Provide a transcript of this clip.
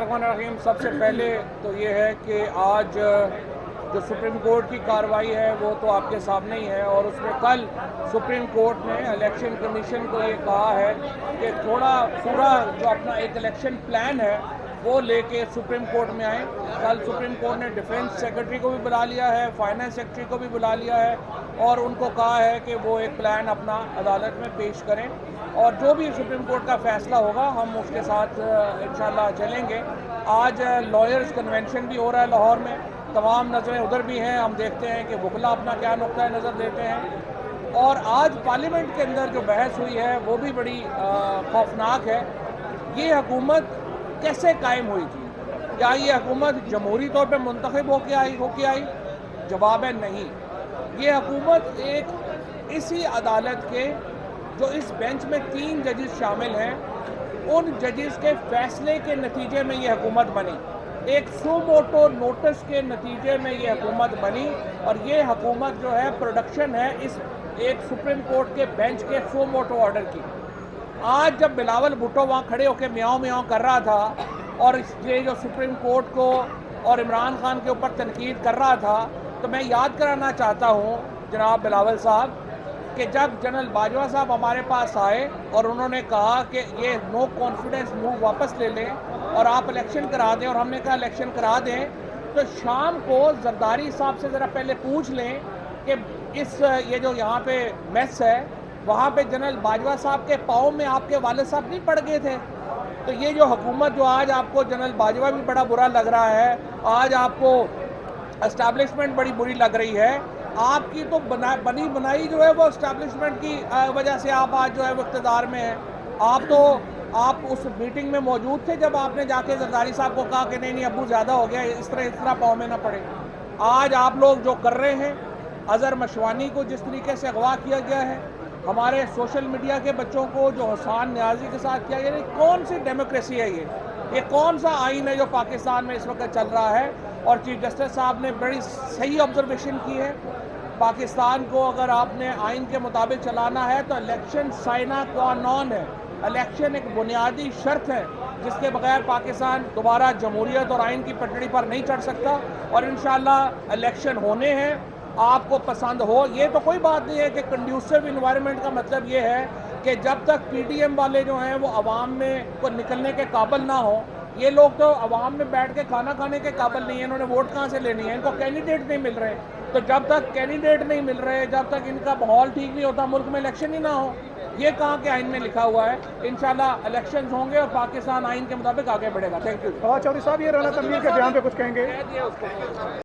الرحمن الرحیم. سب سے پہلے تو یہ ہے کہ آج جو سپریم کورٹ کی کارروائی ہے وہ تو آپ کے سامنے ہی ہے، اور اس میں کل سپریم کورٹ نے الیکشن کمیشن کو یہ کہا ہے کہ تھوڑا پورا جو اپنا ایک الیکشن پلان ہے وہ لے کے سپریم کورٹ میں آئیں. کل سپریم کورٹ نے ڈیفنس سیکرٹری کو بھی بلا لیا ہے، فائنانس سیکرٹری کو بھی بلا لیا ہے، اور ان کو کہا ہے کہ وہ ایک پلان اپنا عدالت میں پیش کریں، اور جو بھی سپریم کورٹ کا فیصلہ ہوگا ہم اس کے ساتھ انشاءاللہ چلیں گے. آج لائرز کنونشن بھی ہو رہا ہے لاہور میں، تمام نظریں ادھر بھی ہیں. ہم دیکھتے ہیں کہ وکلا اپنا کیا نقطۂ نظر دیتے ہیں، اور آج پارلیمنٹ کے اندر جو بحث ہوئی ہے وہ بھی بڑی خوفناک ہے. یہ حکومت کیسے قائم ہوئی تھی؟ کیا یہ حکومت جمہوری طور پہ منتخب ہو کے آئی؟ جواب ہے نہیں. یہ حکومت ایک اسی عدالت کے جو اس بینچ میں 3 ججز شامل ہیں، ان ججز کے فیصلے کے نتیجے میں یہ حکومت بنی. ایک سو موٹو نوٹس کے نتیجے میں یہ حکومت بنی، اور یہ حکومت جو ہے پروڈکشن ہے اس ایک سپریم کورٹ کے بینچ کے سو موٹو آرڈر کی. آج جب بلاول بھٹو وہاں کھڑے ہو کے میاؤں میاؤں کر رہا تھا اور یہ جو سپریم کورٹ کو اور عمران خان کے اوپر تنقید کر رہا تھا، تو میں یاد کرانا چاہتا ہوں جناب بلاول صاحب کہ جب جنرل باجوہ صاحب ہمارے پاس آئے اور انہوں نے کہا کہ یہ نو کانفیڈنس موو واپس لے لیں اور آپ الیکشن کرا دیں، اور ہم نے کہا الیکشن کرا دیں، تو شام کو زرداری صاحب سے ذرا پہلے پوچھ لیں کہ یہ جو یہاں پہ میس ہے وہاں پہ جنرل باجوہ صاحب کے پاؤں میں آپ کے والد صاحب نہیں پڑ گئے تھے؟ تو یہ جو حکومت جو آج آپ کو جنرل باجوہ بھی بڑا برا لگ رہا ہے، آج آپ کو اسٹیبلشمنٹ بڑی بری لگ رہی ہے، آپ کی تو بنی بنائی جو ہے وہ اسٹیبلشمنٹ کی وجہ سے آپ آج جو ہے وہ اقتدار میں ہیں. آپ اس میٹنگ میں موجود تھے جب آپ نے جا کے زرداری صاحب کو کہا کہ نہیں ابو زیادہ ہو گیا، اس طرح پاؤں میں نہ پڑے. آج آپ لوگ جو کر رہے ہیں، اظہر مشوانی کو جس طریقے سے اغوا کیا گیا ہے، ہمارے سوشل میڈیا کے بچوں کو جو حسان نیازی کے ساتھ کیا گیا، کون سی ڈیموکریسی ہے یہ کون سا آئین ہے جو پاکستان میں اس وقت چل رہا ہے؟ اور چیف جسٹس صاحب نے بڑی صحیح آبزرویشن کی ہے. پاکستان کو اگر آپ نے آئین کے مطابق چلانا ہے تو الیکشن سائنا qua non ہے. الیکشن ایک بنیادی شرط ہے جس کے بغیر پاکستان دوبارہ جمہوریت اور آئین کی پٹڑی پر نہیں چڑھ سکتا، اور انشاءاللہ الیکشن ہونے ہیں. آپ کو پسند ہو، یہ تو کوئی بات نہیں ہے کہ کنڈیوسو انوائرمنٹ کا مطلب یہ ہے کہ جب تک پی ٹی ایم والے جو ہیں وہ عوام میں کو نکلنے کے قابل نہ ہوں. یہ لوگ تو عوام میں بیٹھ کے کھانا کھانے کے قابل نہیں ہیں، انہوں نے ووٹ کہاں سے لینی ہے؟ ان کو کینڈیڈیٹ نہیں مل رہے. تو جب تک کینڈیڈیٹ نہیں مل رہے، جب تک ان کا ماحول ٹھیک نہیں ہوتا، ملک میں الیکشن ہی نہ ہو. یہ کہاں کے آئین میں لکھا ہوا ہے؟ انشاءاللہ الیکشنز ہوں گے اور پاکستان آئین کے مطابق آگے بڑھے گا. Thank you. فواد چودھری صاحب، یہ رانا تنویر کے بیان پہ کچھ کہیں گے؟